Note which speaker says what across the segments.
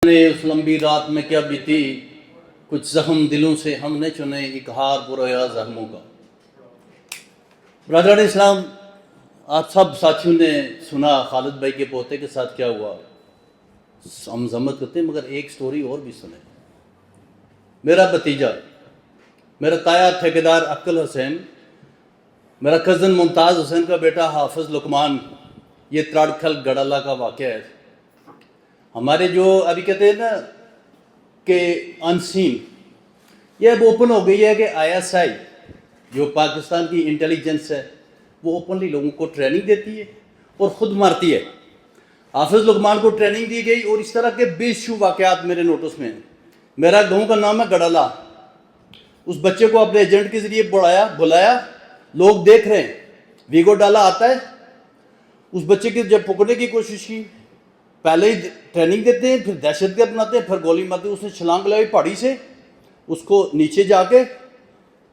Speaker 1: اس لمبی رات میں کیا بیتی، کچھ زخم دلوں سے ہم نے چنے، ایک ہار بریا زخموں کا۔ برادران اسلام، آپ سب ساتھیوں نے سنا خالد بھائی کے پوتے کے ساتھ کیا ہوا، ہم ضمت کرتے ہیں، مگر ایک سٹوری اور بھی سنیں۔ میرا بھتیجا، میرا تایا ٹھیکیدار عقل حسین، میرا کزن ممتاز حسین کا بیٹا حافظ لقمان، یہ تراڑکھل گڑالہ کا واقعہ ہے۔ ہمارے جو ابھی کہتے ہیں نا کہ انسین، یہ اب اوپن ہو گئی ہے کہ ISI جو پاکستان کی انٹیلیجنس ہے وہ اوپنلی لوگوں کو ٹریننگ دیتی ہے اور خود مارتی ہے۔ حافظ لقمان کو ٹریننگ دی گئی اور اس طرح کے 20 واقعات میرے نوٹس میں ہیں۔ میرا گاؤں کا نام ہے گڑالہ، اس بچے کو اپنے ایجنٹ کے ذریعے بلایا، لوگ دیکھ رہے ہیں، ویگو ڈالا آتا ہے، اس بچے کی جب پکڑنے کی کوشش کی، پہلے ہی ٹریننگ دیتے ہیں، پھر دہشت گرد بناتے ہیں، پھر گولی مارتے ہیں۔ اس نے چھلانگ لگائی پہاڑی سے، اس کو نیچے جا کے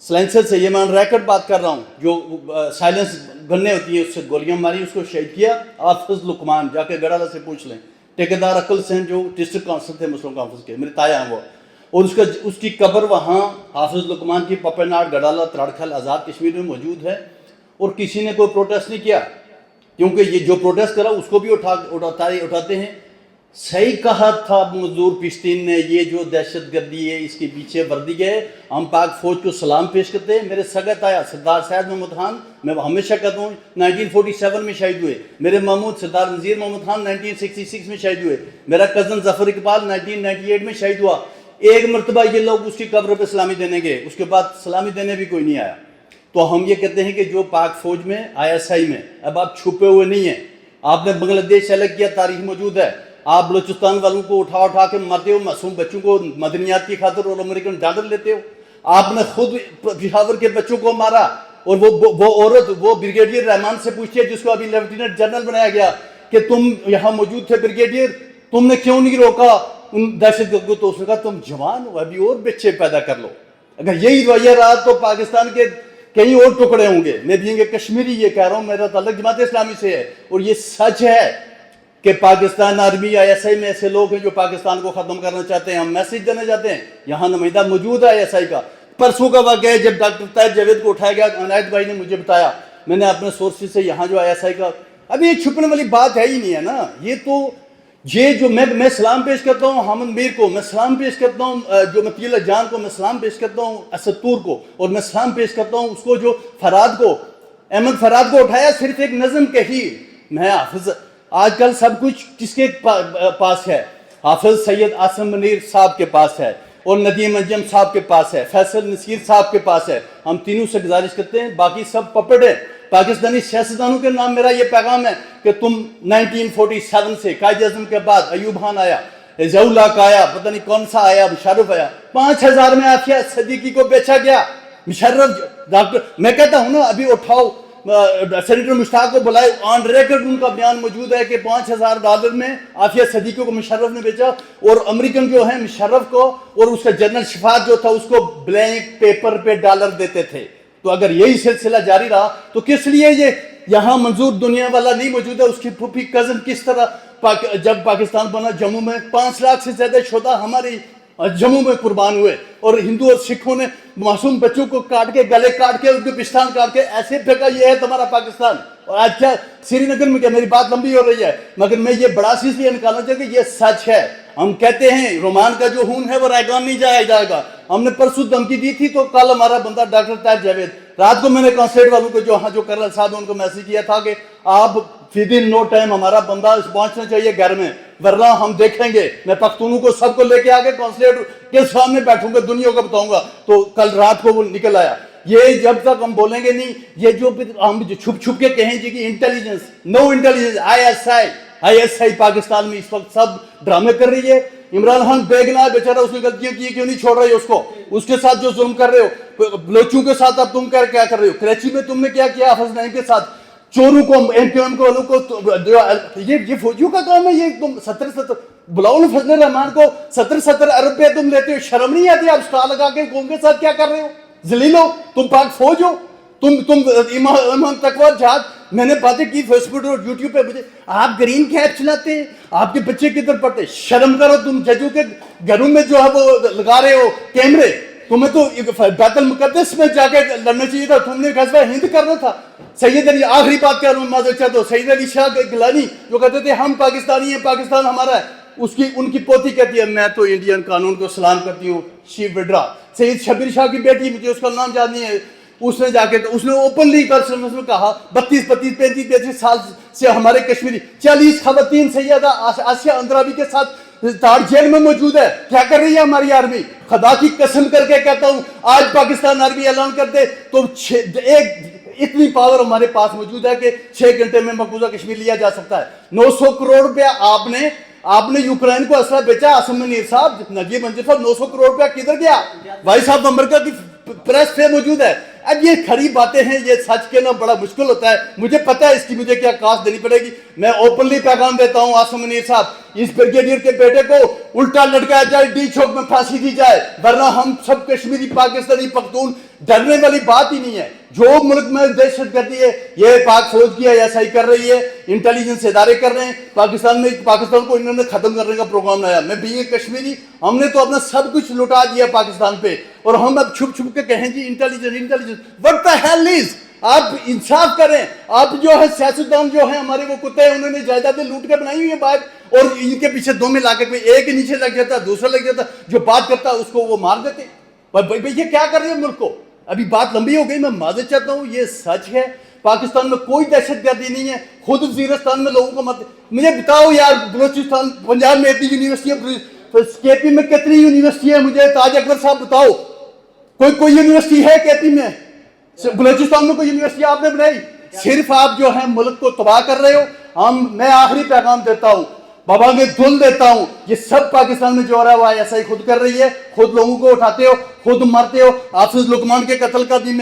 Speaker 1: سلینسر سے، یہ میں ریکٹ بات کر رہا ہوں، جو سائلنس گنیں ہوتی ہیں، اس سے گولیاں ماری، اس کو شہید کیا۔ حافظ لقمان، جا کے گڑالہ سے پوچھ لیں، ٹھیکیدار عقل حسین جو ڈسٹرکٹ کونسل تھے مسلم کانفرنس کے، میرے تایا ہیں وہ، اور اس کی قبر وہاں حافظ لقمان کی پپیناڑ گڑالہ تراڑکھل آزاد کشمیر میں موجود ہے۔ اور کسی نے کوئی پروٹیسٹ نہیں کیا، کیونکہ یہ جو پروٹیسٹ کرا اس کو بھی اٹھاتے ہیں۔ صحیح کہا تھا مزدور پشتین نے، یہ جو دہشت گردی ہے اس کے پیچھے وردی ہے۔ ہم پاک فوج کو سلام پیش کرتے ہیں۔ میرے سگا تایا سردار سید محمد خان، میں ہمیشہ کہتا ہوں 1947 میں شہید ہوئے۔ میرے محمود سردار نذیر محمد خان 1966 میں شہید ہوئے۔ میرا کزن ظفر اقبال 1998 میں شہید ہوا۔ ایک مرتبہ یہ لوگ اس کی قبر پہ سلامی دینے گئے، اس کے بعد سلامی دینے بھی کوئی نہیں آیا۔ تو ہم یہ کہتے ہیں کہ جو پاک فوج میں ISI میں، اب آپ چھپے ہوئے نہیں ہیں، آپ نے بنگلہ دیش الگ کیا، تاریخ موجود ہے، آپ بلوچستان والوں کو اٹھا کے مارتے ہو، معصوم بچوں کو مدنیات کی خاطر اور امریکن ڈالر لیتے ہو۔ آپ نے خود پشاور کے بچوں کو مارا، اور وہ عورت، وہ بریگیڈیئر رحمان سے پوچھتی ہے جس کو ابھی لیفٹیننٹ جنرل بنایا گیا کہ تم یہاں موجود تھے بریگیڈیئر، تم نے کیوں نہیں روکا ان دہشت گردوں کو؟ تو اس نے کہا تم جوان ہو، ابھی اور بچے پیدا کر لو۔ اگر یہی رویہ رہا تو پاکستان کے کئی اور ٹکڑے ہوں گے۔ میں بھی کشمیری یہ کہہ رہا ہوں، میرا تعلق جماعت اسلامی سے ہے، اور یہ سچ ہے کہ پاکستان آرمی ISI میں ایسے لوگ ہیں جو پاکستان کو ختم کرنا چاہتے ہیں۔ ہم میسیج دینا چاہتے ہیں، یہاں نمائندہ موجود ہے ISI کا۔ پرسوں کا واقعہ ہے جب ڈاکٹر طاہر جاوید کو اٹھایا گیا، عنایت بھائی نے مجھے بتایا، میں نے اپنے سورسز سے، یہاں جو ISI کا، ابھی یہ چھپنے والی بات ہے ہی نہیں ہے نا۔ یہ تو یہ جو میں سلام پیش کرتا ہوں حامد میر کو، میں سلام پیش کرتا ہوں جو مطیع جان کو، میں سلام پیش کرتا ہوں اسد طور کو، اور میں سلام پیش کرتا ہوں اس کو جو فراد کو، احمد فراد کو اٹھایا صرف ایک نظم کہی۔ میں حافظ، آج کل سب کچھ کس کے پاس ہے؟ حافظ سید عاصم منیر صاحب کے پاس ہے، اور ندیم انجم صاحب کے پاس ہے، فیصل نصیر صاحب کے پاس ہے۔ ہم تینوں سے گزارش کرتے ہیں، باقی سب پپڑ ہیں۔ پاکستانی سیاستدانوں کے نام میرا یہ پیغام ہے کہ تم 1947 سے قائد اعظم کے بعد ایوب خان آیا، ضیاء الحق آیا، پتہ نہیں کون سا آیا، مشرف آیا، 5000 میں عافیہ صدیقی کو بیچا گیا۔ مشرف ڈاکٹر، میں کہتا ہوں نا، ابھی اٹھاؤ سینیٹر مشتاق کو بلائے، آن ریکارڈ ان کا بیان موجود ہے کہ $5000 میں عافیہ صدیقی کو مشرف نے بیچا، اور امریکن جو ہیں مشرف کو اور اس کا جنرل شفاعت جو تھا اس کو بلینک پیپر پہ ڈالر دیتے تھے۔ تو اگر یہی سلسلہ جاری رہا تو کس لیے یہ یہاں منظور دنیا والا نہیں موجود ہے؟ اس کی پھوپھی کزن کس طرح جب پاکستان بنا، جموں میں 5 لاکھ سے زیادہ شہداء ہماری جموں میں قربان ہوئے، اور ہندو اور سکھوں نے معصوم بچوں کو کاٹ کے، گلے کاٹ کے، ان کے پستان کاٹ کے ایسے پھینکا۔ یہ ہے تمہارا پاکستان۔ اور آج کیا سری نگر میں، کیا میری بات لمبی ہو رہی ہے، مگر میں یہ بڑا سی لیے نکالنا چاہتا کہ یہ سچ ہے۔ ہم کہتے ہیں رومان کا جو خون ہے وہ رائگان نہیں جائے گا۔ ہم نے پرسوں دھمکی دی تھی، تو کل ہمارا بندہ ڈاکٹر طاہر جاوید، رات کو میں نے کانسلیٹ والوں کو جو کرنل صاحب ان کو میسیج کیا تھا کہ آپ ودن نو ٹائم ہمارا بندہ پہنچنا چاہیے گھر میں، ورنہ ہم دیکھیں گے۔ میں پختونوں کو سب کو لے کے آگے کانسلیٹ کے سامنے بیٹھوں گا، دنیا کو بتاؤں گا۔ تو کل رات کو وہ نکل آیا۔ یہ جب تک ہم بولیں گے نہیں، یہ جو ہم چھپ چھپ کے کہیں جی کہ انٹیلیجنس، نو انٹیلیجنس، ISI پاکستان میں اس وقت سب ڈرامے کر رہی ہے۔ عمران خان بے گناہ بیچارہ، اس نے غلطیاں کی، کیوں نہیں چھوڑ رہے اس کو؟ اس کے ساتھ جو ظلم کر رہے ہو، بلوچوں کے ساتھ اب تم کیا کر رہے ہو؟ کراچی میں تم نے کیا کیا حافظ نعیم کے ساتھ؟ چوروں کو، MQM کو، یہ فوجیوں کا کام ہے۔ یہ تم 70 بلاؤ فضل الرحمان کو 70 ارب پہ تم لیتے ہو، شرم نہیں آتی؟ آپ سٹار لگا کے قوم کے ساتھ کیا کر رہے ہو؟ ذلیل ہو تم، پاک فوج ہو تم، ایمان تقوی جہاد میں نے باتیں کی فیس بک اور یوٹیوب پہ. مجھے آپ گرین کیپ چلاتے ہیں, آپ کے بچے کدھر پڑھتے, شرم کرو تم ججوں کے گھروں میں جو ہے وہ لگا رہے ہو کیمرے. تمہیں تو بیت المقدس میں جا کے لڑنا چاہیے تھا, تم نے غزوہ ہند کرنا تھا. سید علی, آخری بات کر رہا ہوں معذرت چاہتا ہوں, سید علی شاہ گیلانی جو کہتے تھے ہم پاکستانی ہیں, پاکستان ہمارا ہے, ان کی پوتی کہتی ہے میں تو انڈین قانون کو سلام کرتی ہوں, شی وڈرا. سید شبیر شاہ کی بیٹی, مجھے اس کا نام یاد نہیں ہے, اس نے جا کے اس نے اوپنلی میں کہا 32-35 سال سے ہمارے کشمیری 40 خواتین سیدہ آسیہ اندرابی کے ساتھ تاڑ جیل میں موجود ہے. کیا کر رہی ہے ہماری آرمی؟ خدا کی قسم کر کے کہتا ہوں, آج پاکستان آرمی اعلان کر دے تو اتنی پاور ہمارے پاس موجود ہے کہ 6 گھنٹے میں مقبوضہ کشمیر لیا جا سکتا ہے. 900 کروڑ روپیہ آپ نے یوکرین کو اسلحہ بیچا. عاصم منیر صاحب, نجیب منظر صاحب, 900 کروڑ روپیہ کدھر گیا؟ بھائی صاحب امریکہ کی پریس پہ موجود ہے. اب یہ کھڑی باتیں ہیں, یہ سچ کہنا بڑا مشکل ہوتا ہے. مجھے پتہ ہے اس کی مجھے کیا کاسٹ دینی پڑے گی. میں اوپنلی پیغام دیتا ہوں عاصم منیر صاحب, اس بریگیڈیئر کے بیٹے کو الٹا لٹکایا جائے, ڈی چوک میں پھانسی دی جائے, ورنہ ہم سب کشمیری پاکستانی پختون ڈرنے والی بات ہی نہیں ہے. جو ملک میں دہشت گردی ہے یہ پاک فوج کی ہے, ایسا ہی کر رہی ہے, انٹیلیجنس ادارے کر رہے ہیں. پاکستان کو انہوں نے ختم کرنے کا پروگرام لایا. میں بھی کشمیری, ہم نے تو اپنا سب کچھ لٹا دیا پاکستان پہ, اور ہم اب چھپ چھپ کے کہیں جی intelligence. what the hell is؟ آپ انصاف کریں. آپ جو ہے سیاستدان جو ہیں ہمارے وہ کتے ہیں, انہوں نے جائیدادیں لوٹ کے بنائی ہوئی ہے باہر, اور ان کے پیچھے دو میں لا کے ایک کے نیچے لگ جاتا, دوسرا لگ جاتا, جو بات کرتا اس کو وہ مار دیتے. بھائی یہ کیا کر رہے ہیں ملک کو؟ ابھی بات لمبی ہو گئی, میں معذرت چاہتا ہوں, یہ سچ ہے. پاکستان میں کوئی دہشت گردی نہیں ہے. خود وزیرستان میں لوگوں کو مت, مجھے بتاؤ یار, بلوچستان پنجاب میں اتنی یونیورسٹی ہے, کے پی میں کتنی یونیورسٹی ہے؟ مجھے تاج اکبر صاحب بتاؤ, کوئی یونیورسٹی ہے کے پی میں؟ بلوچستان میں کوئی یونیورسٹی آپ نے بنائی؟ صرف آپ جو ہیں ملک کو تباہ کر رہے ہو. میں آخری پیغام دیتا ہوں, بابا میں دل دیتا ہوں, یہ سب پاکستان میں جو ہو رہا ہے وہ ایسا ہی خود کر رہی ہے. خود لوگوں کو اٹھاتے ہو, خود مرتے ہو. حافظ لقمان کے قتل کا بھی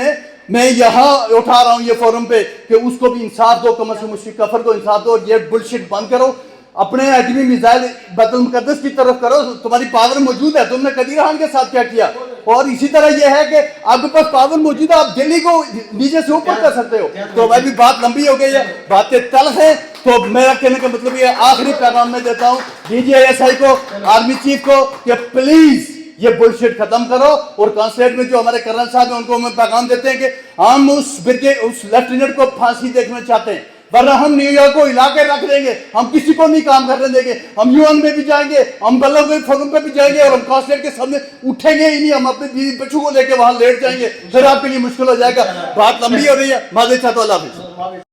Speaker 1: میں یہاں اٹھا رہا ہوں یہ فورم پہ کہ اس کو بھی انصاف دو, کم از کم مشرک کفر کو انصاف دو. یہ بلشٹ بند کرو, اپنے ایٹمی میزائل بیت المقدس کی طرف کرو. تمہاری پاور موجود ہے, تم نے قدیر خان کے ساتھ کیا کیا. اور اسی طرح یہ ہے کہ آپ کے پاس پاور موجود ہے, آپ دلی کو نیچے سے اوپر کر سکتے ہو. تو ابھی بات لمبی ہو گئی ہے, باتیں تلخ ہیں. تو میرا کہنے کا مطلب یہ آخری پیغام میں دیتا ہوں ڈی جی ایس آئی کو, آرمی چیف کو, کہ پلیز یہ بلشٹ ختم کرو. اور کانسلیٹ میں جو ہمارے کرنل صاحب ہیں ان کو ہمیں پیغام دیتے ہیں کہ ہم اس لیفٹیننٹ کو پھانسی دیکھنا چاہتے ہیں, ورنہ ہم نیو یارک کو ہلا کے رکھ دیں گے. ہم کسی کو نہیں کام کرنے دیں گے. ہم یو این میں بھی جائیں گے, ہم بلوں کے فورم پہ بھی جائیں گے, اور ہم کانسلیٹ کے سامنے اٹھیں گے ہی نہیں. ہم اپنے بیوی بچوں کو لے کے وہاں لیٹ جائیں گے, پھر آپ کے لیے مشکل ہو جائے گا. بات لمبی ہو رہی ہے, معذرت چاہتا ہوں. اللہ حافظ.